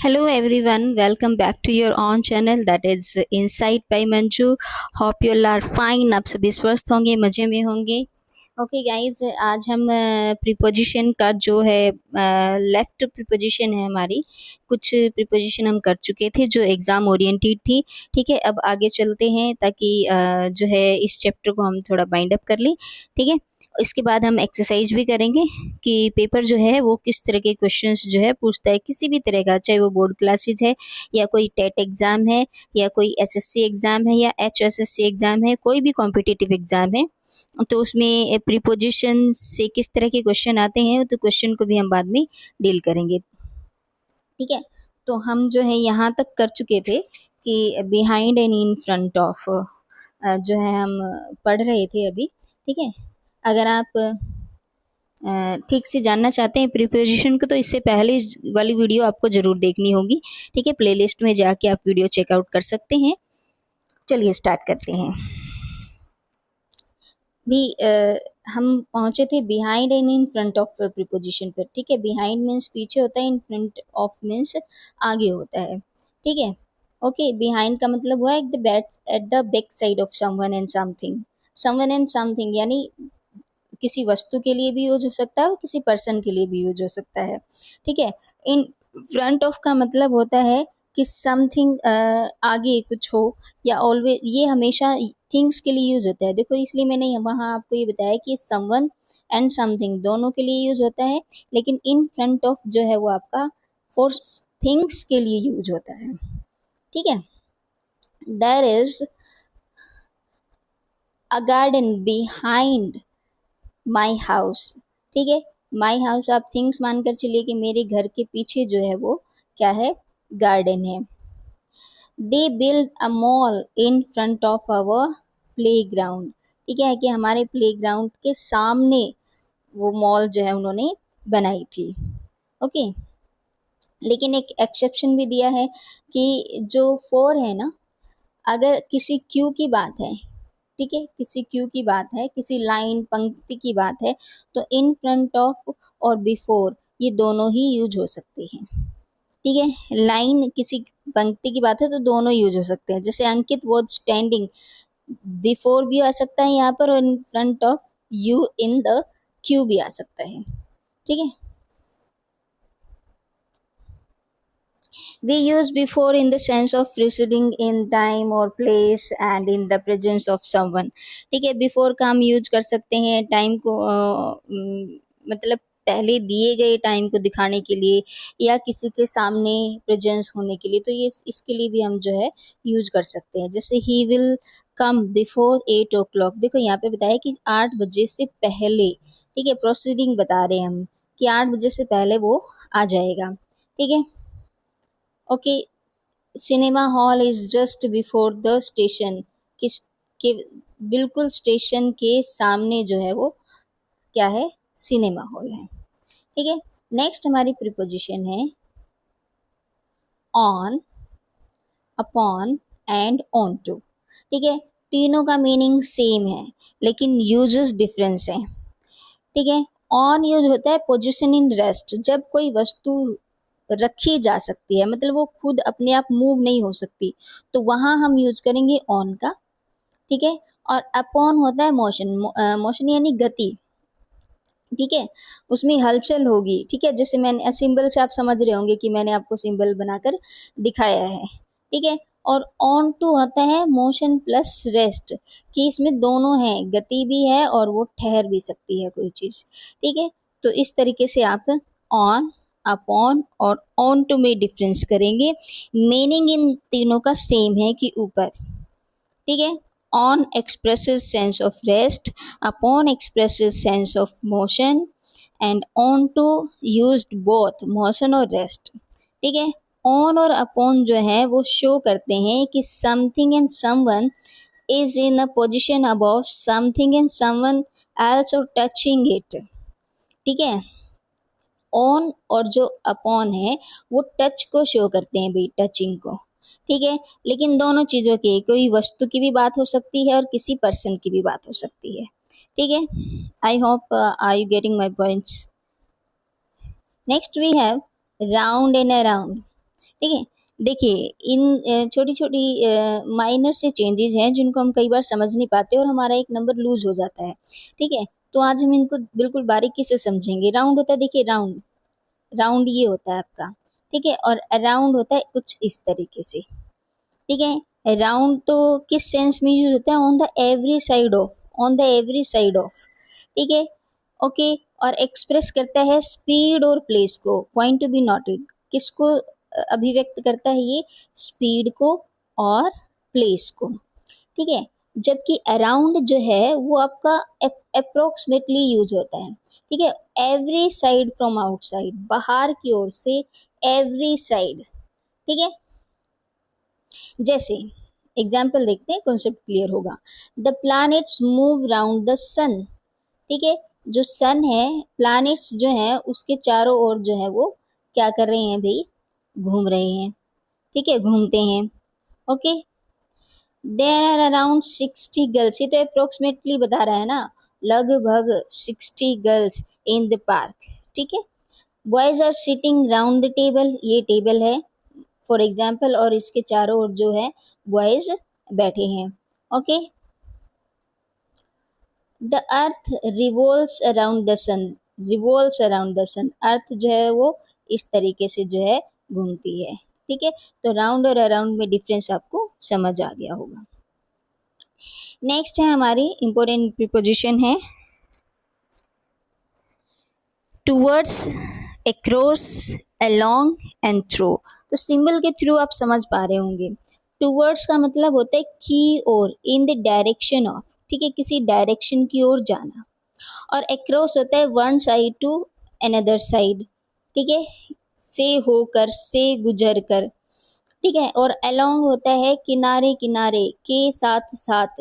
Hello everyone, welcome back to your own channel that is Insight by Manju. Hope you all are fine. आप सभी स्वस्थ होंगे, मज़े में होंगे. ओके गाइज, आज हम प्रीपोजिशन का जो है लेफ्ट प्रीपोजिशन है हमारी, कुछ प्रीपोजिशन हम कर चुके थे जो एग्ज़ाम ओरिएंटेड थी. ठीक है, अब आगे चलते हैं ताकि जो है इस चैप्टर को हम थोड़ा बाइंड अप कर लें. ठीक है, इसके बाद हम एक्सरसाइज भी करेंगे कि पेपर जो है वो किस तरह के क्वेश्चंस जो है पूछता है, किसी भी तरह का, चाहे वो बोर्ड क्लासेज है या कोई टेट एग्ज़ाम है या कोई एसएससी एग्ज़ाम है या एचएसएससी एग्ज़ाम है, कोई भी कॉम्पिटिटिव एग्ज़ाम है, तो उसमें प्रीपोजिशन से किस तरह के क्वेश्चन आते हैं तो क्वेश्चन को भी हम बाद में डील करेंगे. ठीक है, तो हम जो है यहाँ तक कर चुके थे कि behind and in front of जो है हम पढ़ रहे थे अभी. ठीक है, अगर आप ठीक से जानना चाहते हैं प्रीपोजिशन को तो इससे पहले वाली वीडियो आपको ज़रूर देखनी होगी. ठीक है, प्लेलिस्ट में जाके आप वीडियो चेकआउट कर सकते हैं. चलिए स्टार्ट करते हैं. भी हम पहुँचे थे behind and in front of preposition पर. ठीक है, बिहाइंड मीन्स पीछे होता है, इन फ्रंट ऑफ मीन्स आगे होता है. ठीक है, ओके. बिहाइंड का मतलब हुआ at the back side of someone and something. Someone and something यानी किसी वस्तु के लिए भी यूज हो सकता है और किसी पर्सन के लिए भी यूज हो सकता है. ठीक है, इन फ्रंट ऑफ का मतलब होता है कि समथिंग आगे कुछ हो, या ऑलवेज, ये हमेशा थिंग्स के लिए यूज होता है. देखो, इसलिए मैंने वहाँ आपको ये बताया कि समवन एंड समथिंग दोनों के लिए यूज होता है, लेकिन इन फ्रंट ऑफ जो है वो आपका फॉर थिंग्स के लिए यूज होता है. ठीक है, there is a garden behind my house. ठीक है, माई हाउस आप थिंग्स मानकर चलिए कि मेरे घर के पीछे जो है वो क्या है, गार्डन है. They build a mall in front of our playground. ठीक है, कि हमारे प्ले ग्राउंड के सामने वो मॉल जो है उन्होंने बनाई थी. ओके, लेकिन एक एक्सेप्शन भी दिया है कि जो फोर है ना, अगर किसी क्यू की बात है, ठीक है, किसी क्यू की बात है, किसी लाइन पंक्ति की बात है, तो इन फ्रंट ऑफ और बिफोर ये दोनों ही यूज हो सकते हैं. ठीक है, लाइन किसी पंक्ति की बात है तो दोनों यूज हो सकते हैं. जैसे अंकित वॉज स्टैंडिंग, बिफोर भी आ सकता है यहाँ पर, और इन front of you in the Q भी आ सकता है. ठीक है, we use before in the sense of preceding in time or place and in the presence of someone. ठीक है, before का हम यूज कर सकते हैं टाइम को मतलब पहले दिए गए टाइम को दिखाने के लिए या किसी के सामने प्रेजेंस होने के लिए, तो ये इसके लिए भी हम जो है यूज कर सकते हैं. जैसे he will come before 8 o'clock. देखो यहाँ पे बताया कि 8 बजे से पहले. ठीक है, प्रोसीडिंग बता रहे हैं हम कि 8 बजे से पहले वो आ जाएगा. ठीक है, okay. Cinema hall is just before the station. किस के बिल्कुल स्टेशन के सामने जो है वो क्या है, सिनेमा हॉल है. ठीक है, नेक्स्ट हमारी प्रीपोजिशन है on, upon and onto. ठीक है, तीनों का मीनिंग सेम है लेकिन यूजेस डिफरेंस है. ठीक है, ऑन यूज होता है पोजिशन इन रेस्ट, जब कोई वस्तु रखी जा सकती है, मतलब वो खुद अपने आप मूव नहीं हो सकती, तो वहाँ हम यूज करेंगे ऑन का. ठीक है, और अपॉन होता है मोशन. मोशन यानी गति. ठीक है, उसमें हलचल होगी. ठीक है, जैसे मैंने सिंबल से आप समझ रहे होंगे कि मैंने आपको सिंबल बनाकर दिखाया है. ठीक है, और ऑन टू होता है मोशन प्लस रेस्ट, कि इसमें दोनों हैं, गति भी है और वो ठहर भी सकती है कोई चीज़. ठीक है, तो इस तरीके से आप ऑन, अपॉन और ऑन टू में डिफरेंस करेंगे. मीनिंग इन तीनों का सेम है कि ऊपर. ठीक है, on expresses sense of rest, upon expresses sense of motion, and on to used both motion और rest. ठीक है, on और upon जो है वो शो करते हैं कि something and someone is in a position above something and someone else or touching it. ठीक है, ऑन और जो अपॉन है वो टच को शो करते हैं भाई, टचिंग को. ठीक है, लेकिन दोनों चीज़ों की, कोई वस्तु की भी बात हो सकती है और किसी पर्सन की भी बात हो सकती है. ठीक है, I hope are you getting my points. Next we have round and around. ठीक है। देखिए इन छोटी छोटी माइनर से चेंजेस हैं जिनको हम कई बार समझ नहीं पाते और हमारा एक नंबर लूज हो जाता है। ठीक है, तो आज हम इनको बिल्कुल बारीकी से समझेंगे। राउंड होता है, देखिए राउंड, राउंड ये होता है आपका। ठीक है, और अराउंड होता है कुछ इस तरीके से। ठीक है, राउंड तो किस सेंस में यूज होता है, on the every side of, on the every side of. ठीक है, ओके। और एक्सप्रेस करता है स्पीड और प्लेस को, पॉइंट टू बी नोटेड, किसको अभिव्यक्त करता है ये, स्पीड को और प्लेस को। ठीक है, जबकि अराउंड जो है वो आपका अप्रोक्सीमेटली यूज होता है। ठीक है, एवरी साइड फ्रॉम आउटसाइड, बाहर की ओर से, एवरी साइड। ठीक है, जैसे एग्जाम्पल देखते हैं, कॉन्सेप्ट क्लियर होगा। The planets move round the sun. ठीक है, जो सन है, प्लैनेट्स जो है उसके चारों ओर जो है वो क्या कर रहे हैं भाई, घूम रहे हैं। ठीक है, घूमते हैं। Okay, there are around 60 girls, ये तो अप्रोक्सीमेटली बता रहा है ना, लगभग 60 गर्ल्स इन द पार्क। ठीक है, boys are sitting round the table, ये टेबल है फॉर एग्जाम्पल, और इसके चारों ओर जो है बॉयज बैठे हैं। Okay, the earth revolves around the sun, revolves around the sun, earth जो है वो इस तरीके से जो है घूमती है। ठीक है, तो राउंड और अराउंड में डिफरेंस आपको समझ आ गया होगा। नेक्स्ट है हमारी इंपॉर्टेंट प्रीपोजिशन है towards, across, along and through. तो सिंबल के थ्रू आप समझ पा रहे होंगे। टूवर्ड्स का मतलब होता है की ओर, इन द डायरेक्शन ऑफ। ठीक है, किसी डायरेक्शन की ओर जाना। और अक्रॉस होता है one side to another side. ठीक है, से होकर, से गुजर कर। ठीक है, और अलोंग होता है किनारे किनारे, के साथ साथ।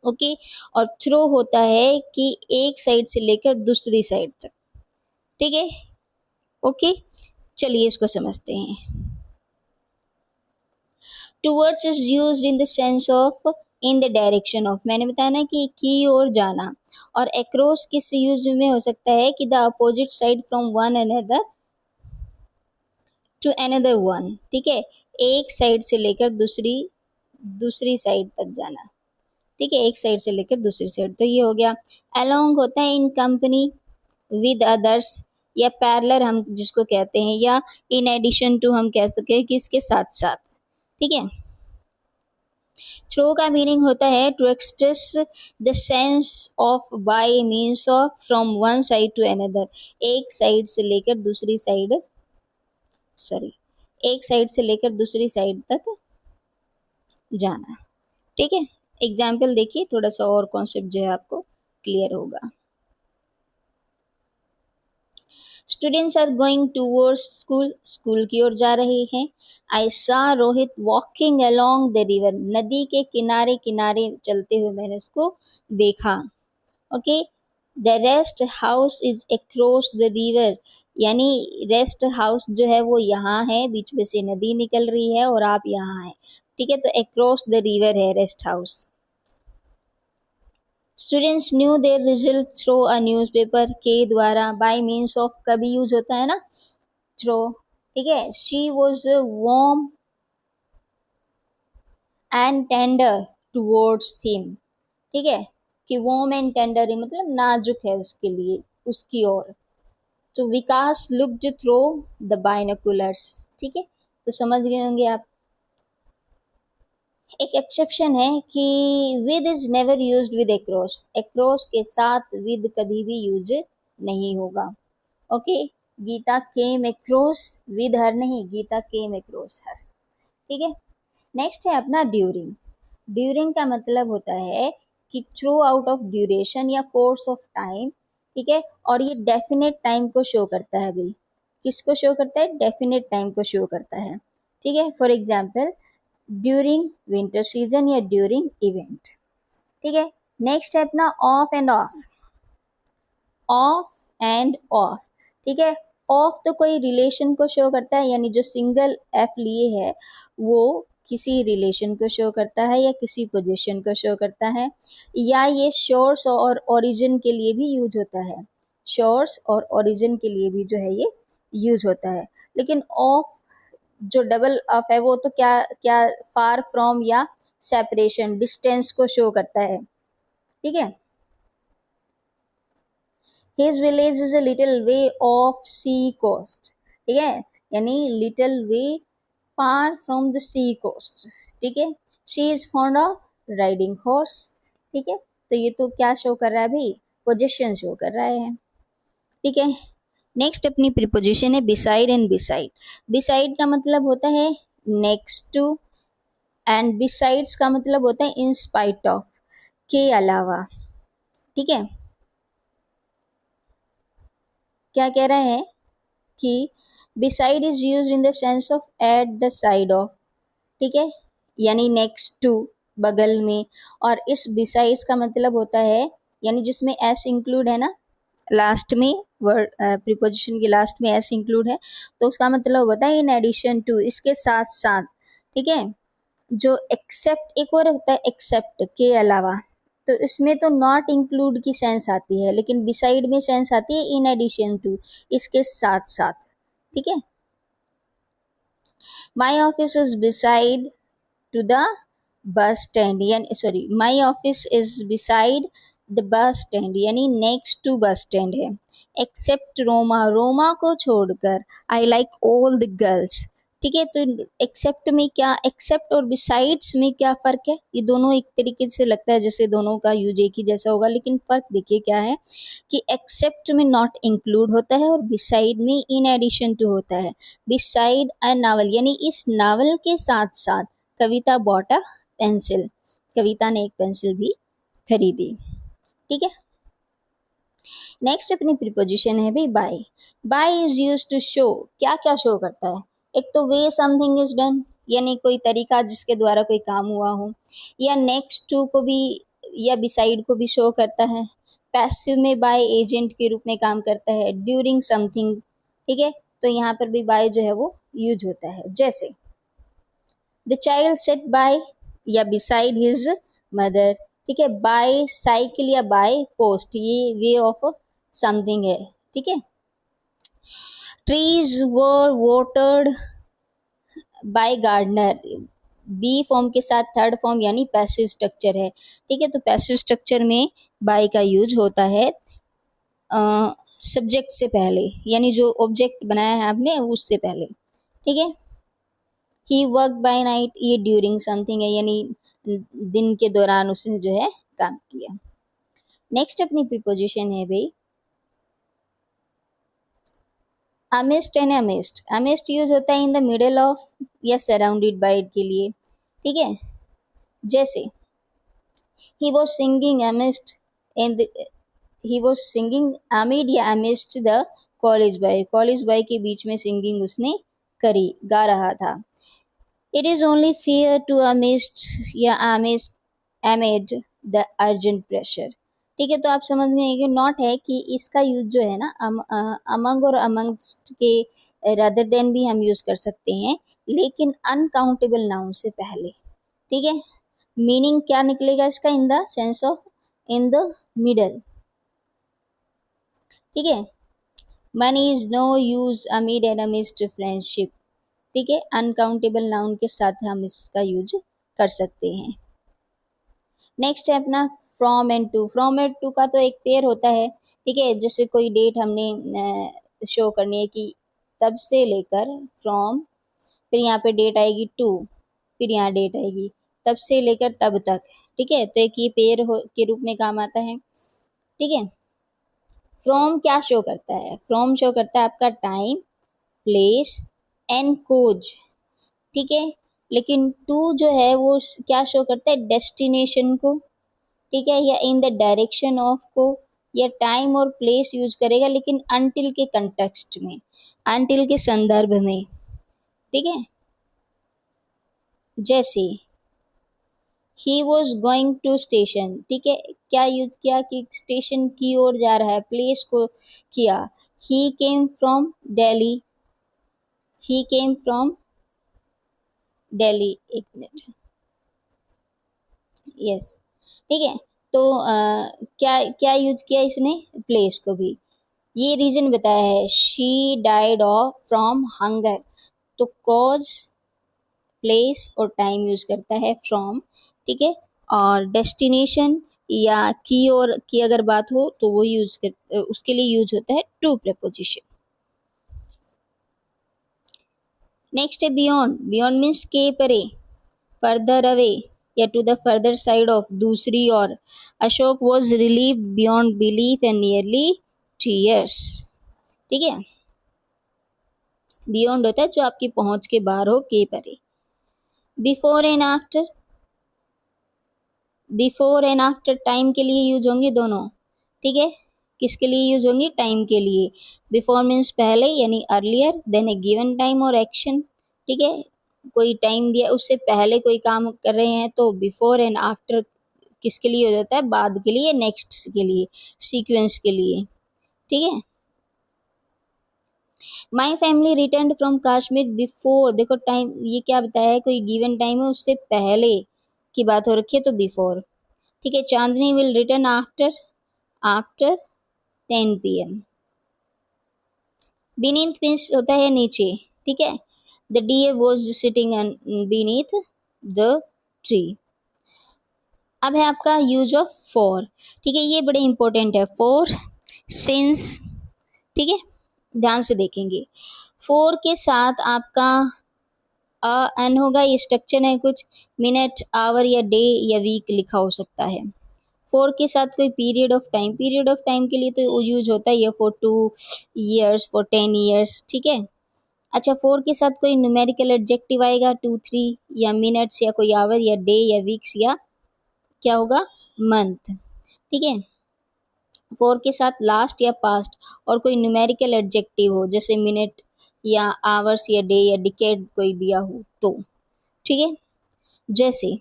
ओके, और थ्रो होता है कि एक साइड से लेकर दूसरी साइड तक। ठीक है, ओके, चलिए इसको समझते हैं। Towards is used in the sense of in the direction of, मैंने बताया ना कि की ओर जाना। और अक्रॉस किस यूज में हो सकता है कि the opposite side from one another to another one. ठीक है, एक साइड से लेकर दूसरी, दूसरी साइड तक जाना। ठीक है, एक साइड से लेकर दूसरी साइड, तो ये हो गया। अलोंग होता है इन कंपनी विद अदर्स, या पैरेलल हम जिसको कहते हैं, या इन एडिशन टू हम कह सकते हैं कि इसके साथ साथ। ठीक है, थ्रू का मीनिंग होता है to express the sense of by means of from one side to another, एक साइड से लेकर दूसरी साइड, सॉरी, एक साइड से लेकर दूसरी साइड तक जाना। ठीक है, एग्जाम्पल देखिए, थोड़ा सा और कॉन्सेप्ट जो है आपको क्लियर होगा। Students are going towards school, school की ओर जा रहे हैं। I saw Rohit walking along the river, नदी के किनारे किनारे चलते हुए मैंने उसको देखा। Okay, the rest house is across the river, यानी रेस्ट हाउस जो है वो यहाँ है, बीच में से नदी निकल रही है और आप यहाँ हैं। ठीक है, तो अक्रॉस द रिवर है rest house. Students new there result through a newspaper, के द्वारा, बाय मीन्स ऑफ कभी यूज होता है ना, थ्रो। ठीक है, she was warm and tender towards him. ठीक है, कि वार्म एंड टेंडर मतलब नाजुक है उसके लिए, उसकी ओर। तो विकास लुक्ड थ्रू द बाइनोकुलर्स। ठीक है, तो समझ गए होंगे आप। एक एक्सेप्शन है कि with is never used with across, across के साथ विद कभी भी यूज नहीं होगा। Okay, Geeta came across with her नहीं, गीता केम अक्रॉस हर। ठीक है, नेक्स्ट है अपना ड्यूरिंग। ड्यूरिंग का मतलब होता है कि थ्रू आउट ऑफ ड्यूरेशन या कोर्स ऑफ टाइम। ठीक है, और ये डेफिनेट टाइम को शो करता है भाई, किसको शो करता है, डेफिनेट टाइम को शो करता है। ठीक है, for example during winter season या ड्यूरिंग इवेंट। ठीक है, नेक्स्ट है अपना of end of, of end of. ठीक है, ऑफ तो कोई रिलेशन को शो करता है, यानी जो सिंगल एफ लिए है वो किसी रिलेशन को शो करता है या किसी पोजीशन को शो करता है, या ये शोर्स और ओरिजिन के लिए भी यूज होता है, शोर्स और ओरिजिन के लिए भी जो है ये यूज होता है। लेकिन ऑफ जो डबल ऑफ है वो तो क्या क्या फार फ्रॉम या सेपरेशन डिस्टेंस को शो करता है, ठीक है। His village is a little way of sea coast, ठीक है, यानी little way far from the sea coast, ठीक है। She is fond of riding horse, ठीक है। तो ये तो क्या शो कर रहा है भाई, पोजीशन शो कर रहा है, ठीक है। नेक्स्ट अपनी प्रीपोजिशन है बिसाइड एंड बिसाइड। बिसाइड का मतलब होता है नेक्स्ट टू, एंड बिसाइड्स का मतलब होता है इन स्पाइट ऑफ, के अलावा, ठीक है। क्या कह रहा है कि beside is use in the sense of at the side of, ठीक है, यानी नेक्स्ट टू, बगल में। और इस बिसाइड्स का मतलब होता है, यानी जिसमें एस इंक्लूड है ना लास्ट में, वर्ड प्रीपोजिशन के लास्ट में एस इंक्लूड है, तो उसका मतलब होता है इन एडिशन टू, इसके साथ साथ, ठीक है। जो एक्सेप्ट, एक और होता है एक्सेप्ट, के अलावा, तो इसमें तो नॉट इंक्लूड की सेंस आती है, लेकिन बिसाइड में सेंस आती है इन एडिशन टू, इसके साथ साथ, ठीक है। My office is beside to the bus stand, यानी sorry, my office is beside the bus stand, यानी नेक्स्ट टू बस स्टैंड है। एक्सेप्ट रोमा, रोमा को छोड़कर, I like all the girls, ठीक है। तो एक्सेप्ट में क्या, एक्सेप्ट और बिसाइड्स में क्या फर्क है, ये दोनों एक तरीके से लगता है जैसे दोनों का यूज एक ही जैसा होगा, लेकिन फर्क देखिए क्या है कि एक्सेप्ट में नॉट इंक्लूड होता है और बिसाइड में इन एडिशन टू होता है। बिसाइड अ नावल, यानी इस नावल के साथ साथ कविता बॉट अ पेंसिल, कविता ने एक पेंसिल भी खरीदी, ठीक है। नेक्स्ट अपनी प्रीपोजिशन है भाई by. By is use to show, क्या क्या शो करता है, एक तो वे समथिंग इज डन, यानी कोई तरीका जिसके द्वारा कोई काम हुआ हो, या नेक्स्ट टू को भी या बिसाइड को भी शो करता है। पैसिव में बाय एजेंट के रूप में काम करता है, ड्यूरिंग समथिंग, ठीक है। तो यहाँ पर भी बाय जो है वो यूज होता है, जैसे द चाइल्ड सेट बाय या बिसाइड हिज मदर, ठीक है। बाय साइकिल या बाय पोस्ट, ये वे ऑफ समथिंग है, ठीक है। Trees were watered by gardener, be form के साथ थर्ड फॉर्म यानी पैसिव स्ट्रक्चर है, ठीक है। तो पैसिव स्ट्रक्चर में बाय का यूज होता है सब्जेक्ट से पहले, यानी जो ऑब्जेक्ट बनाया है आपने उससे पहले, ठीक है। ही वर्क बाय नाइट, ये ड्यूरिंग समथिंग है, यानी दिन के दौरान उसने जो है काम किया। नेक्स्ट अपनी प्रीपोजिशन है भाई amidst and amidst. Amidst use होता है इन द मिडल ऑफ या सराउंडेड बाय के लिए, ठीक है। जैसे he was singing amidst in he was singing amid या amidst the college boy, college boy के बीच में सिंगिंग उसने करी, गा रहा था। It is only fair to amidst या amidst amid the urgent pressure, ठीक है। तो आप समझ गए कि नॉट है कि इसका यूज जो है ना अमंग और अमंगस्ट के रादर देन भी हम यूज कर सकते हैं, लेकिन अनकाउंटेबल नाउन से पहले, ठीक है। मीनिंग क्या निकलेगा इसका, in the sense of in the middle, ठीक है। Money is no use amid and amidst friendship, ठीक है। अनकाउंटेबल नाउन के साथ हम इसका यूज कर सकते हैं। नेक्स्ट है अपना from and to. From and to का तो एक पेयर होता है, ठीक है। जैसे कोई डेट हमने शो करनी है कि तब से लेकर फ्रॉम, फिर यहाँ पे डेट आएगी टू, फिर यहाँ डेट आएगी तब से लेकर तब तक, ठीक है। तो एक ये पेयर के रूप में काम आता है, ठीक है। फ्रॉम क्या शो करता है, फ्रॉम शो करता है आपका टाइम, प्लेस एंड कोज, ठीक है। लेकिन टू जो है वो क्या शो करता है, डेस्टिनेशन को, ठीक है, या इन द डायरेक्शन ऑफ को, या टाइम और प्लेस यूज करेगा, लेकिन अनटिल के कंटेक्स्ट में, अनटिल के संदर्भ में, ठीक है। जैसे he was going to station, ठीक है, क्या यूज किया कि स्टेशन की ओर जा रहा है, प्लेस को किया। He came from Delhi, he came from Delhi, एक मिनट, यस, ठीक है। तो क्या क्या यूज किया इसने, प्लेस को भी। ये रीजन बताया है, she died of from hunger, तो कॉज, प्लेस और टाइम यूज करता है फ्रॉम, ठीक है। और डेस्टिनेशन या की और की अगर बात हो तो वो यूज कर उसके लिए यूज होता है टू प्रपोजिशन। नेक्स्ट है बियॉन्ड। बियॉन्ड मीन्स के परे, फर्दर अवे या to the further side of, दूसरी ओर। Ashok was relieved beyond belief and nearly 3 years, ठीक है। बियॉन्ड होता है जो आपकी पहुंच के बाहर हो, के परे। Before and after, before and after time के लिए यूज होंगे दोनों, ठीक है। किसके लिए यूज होंगी? टाइम के लिए। बिफोर मीन्स पहले यानी अर्लियर, देन ए गिवन टाइम और एक्शन, ठीक है। कोई टाइम दिया उससे पहले कोई काम कर रहे हैं तो बिफोर, एंड आफ्टर किसके लिए हो जाता है? बाद के लिए, नेक्स्ट के लिए, सीक्वेंस के लिए, ठीक है। My family return from Kashmir before, देखो टाइम ये क्या बताया है? कोई गिवन टाइम है उससे पहले की बात हो रखी है तो बिफोर, ठीक है। Chandni will return after, after 10 PM। Beneath means होता है नीचे, ठीक है। The deer was sitting beneath the tree. अब है आपका यूज ऑफ फॉर, ठीक है। ये बड़े इंपॉर्टेंट है, फॉर, सिंस, ठीक है। ध्यान से देखेंगे। फॉर के साथ आपका एन होगा, ये स्ट्रक्चर है कुछ, मिनट, आवर या डे या वीक लिखा हो सकता है। फॉर के साथ कोई period of time, period of time के लिए तो यूज होता है ये फॉर 2 years, फॉर 10 years, ठीक है। अच्छा, फॉर के साथ कोई न्यूमेरिकल एडजेक्टिव आएगा, 2 3 या मिनट्स या कोई आवर या डे या वीक्स या क्या होगा? मंथ, ठीक है। फॉर के साथ लास्ट या पास्ट और कोई न्यूमेरिकल एडजेक्टिव हो जैसे मिनट या आवर्स या डे या डिकेड कोई दिया हो तो, ठीक है। जैसे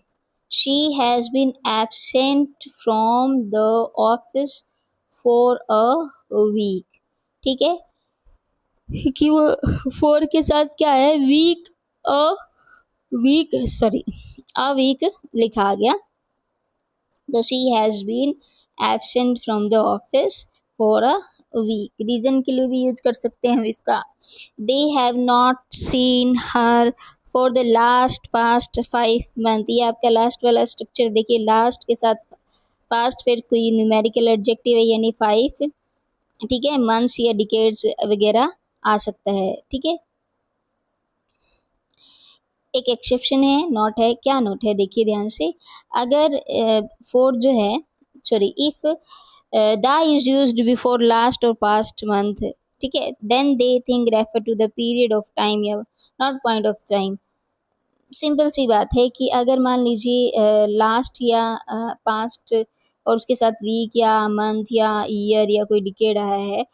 she has been absent from the office for a week, ठीक है। कि वो फॉर के साथ क्या है? Week, a week, sorry, a week लिखा आ गया। तो she has been absent from the office for a week, reason के लिए भी यूज कर सकते हैं हम इसका। They have not seen her for the last past 5 month, ये आपका लास्ट वाला स्ट्रक्चर देखिए, लास्ट के साथ पास्ट फिर कोई न्यूमेरिकल एडजेक्टिव है यानी 5, ठीक है। मंथ्स या डिकेड्स वगैरह आ सकता है, ठीक है। एक एक्सेप्शन है, नॉट है। क्या नोट है? देखिए ध्यान से। अगर फोर जो है, sorry, if the is used before last और पास्ट मंथ, ठीक है, then they think refer to the period of time या not point of time. Simple सी बात है कि अगर मान लीजिए लास्ट या पास्ट और उसके साथ वीक या मंथ या ईयर या कोई डिकेड आया है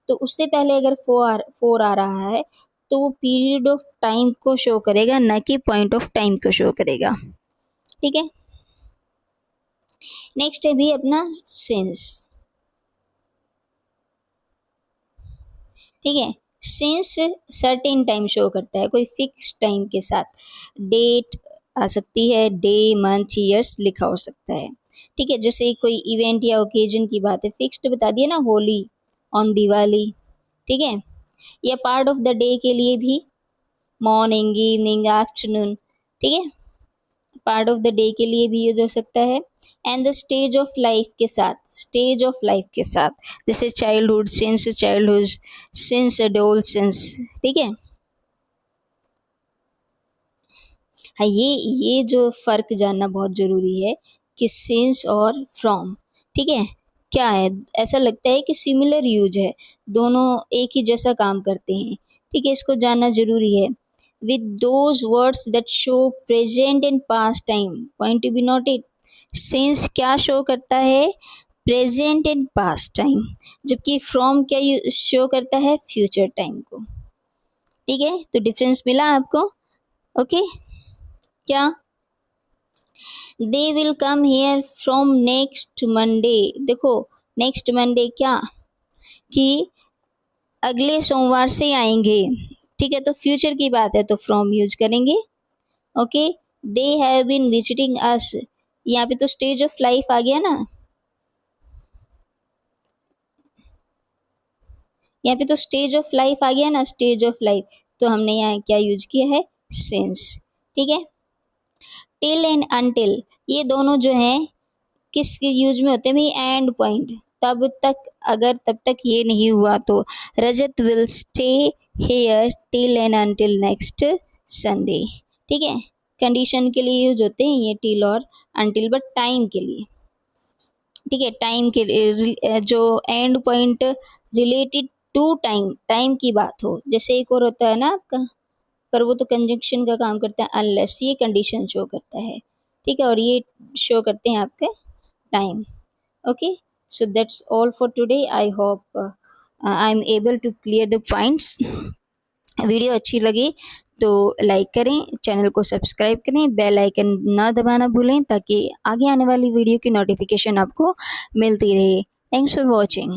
तो उससे पहले अगर फोर आ रहा है तो वो पीरियड ऑफ टाइम को शो करेगा, न कि पॉइंट ऑफ टाइम को शो करेगा, ठीक है। नेक्स्ट है भी अपना सिंस, ठीक है। सिंस सर्टेन टाइम शो करता है, कोई फिक्स टाइम के साथ, डेट आ सकती है, डे, मंथ, ईयर्स लिखा हो सकता है, ठीक है। जैसे कोई इवेंट या ओकेजन की बात है, फिक्स्ड बता दिया ना, होली, ऑन दिवाली, ठीक है। या पार्ट ऑफ द डे के लिए भी मॉर्निंग, इवनिंग, आफ्टरनून, ठीक है। पार्ट ऑफ द डे के लिए भी यूज हो सकता है। And the stage of life के साथ, स्टेज ऑफ लाइफ के साथ, जैसे childhood, since childhood, since adolescence, ठीक है। हाँ, ये जो फर्क जानना बहुत जरूरी है कि सिंस और फ्रॉम, ठीक है, क्या है। ऐसा लगता है कि सिमिलर यूज है, दोनों एक ही जैसा काम करते हैं, ठीक है, इसको जानना जरूरी है। with those words that show present and past time, point to be noted। since क्या शो करता है? प्रेजेंट एंड पास्ट टाइम, जबकि फ्रॉम क्या शो करता है? फ्यूचर टाइम को, ठीक है। तो डिफरेंस मिला आपको? ओके। क्या? They will come here from next Monday, देखो नेक्स्ट मंडे क्या, कि अगले सोमवार से आएंगे, ठीक है। तो फ्यूचर की बात है तो फ्रॉम यूज करेंगे, okay. They have been visiting us, यहाँ पे तो स्टेज ऑफ लाइफ आ गया ना, यहाँ पे तो स्टेज ऑफ लाइफ आ गया ना, स्टेज ऑफ लाइफ, तो हमने यहाँ क्या यूज किया है, सिंस। ठीक है, टिल एंड अनटिल ये दोनों जो हैं किस यूज में होते हैं भाई, एंड पॉइंट। तब तक, अगर तब तक ये नहीं हुआ तो Rajat will stay here till and until next Sunday. ठीक है, कंडीशन के लिए यूज होते हैं ये टिल और अनटिल, बट टाइम के लिए। ठीक है, टाइम के लिए जो end point related to time, time की बात हो, जैसे एक और होता है ना आपका, पर वो तो कंजंक्शन का काम करता है, अनलेस ये कंडीशन शो करता है। ठीक है, और ये शो करते हैं आपके time. Okay, so that's all for today. I hope I am able to clear the points. Video अच्छी लगी तो लाइक करें, चैनल को सब्सक्राइब करें, बेल आइकन ना दबाना भूलें ताकि आगे आने वाली वीडियो की नोटिफिकेशन आपको मिलती रहे। Thanks for watching.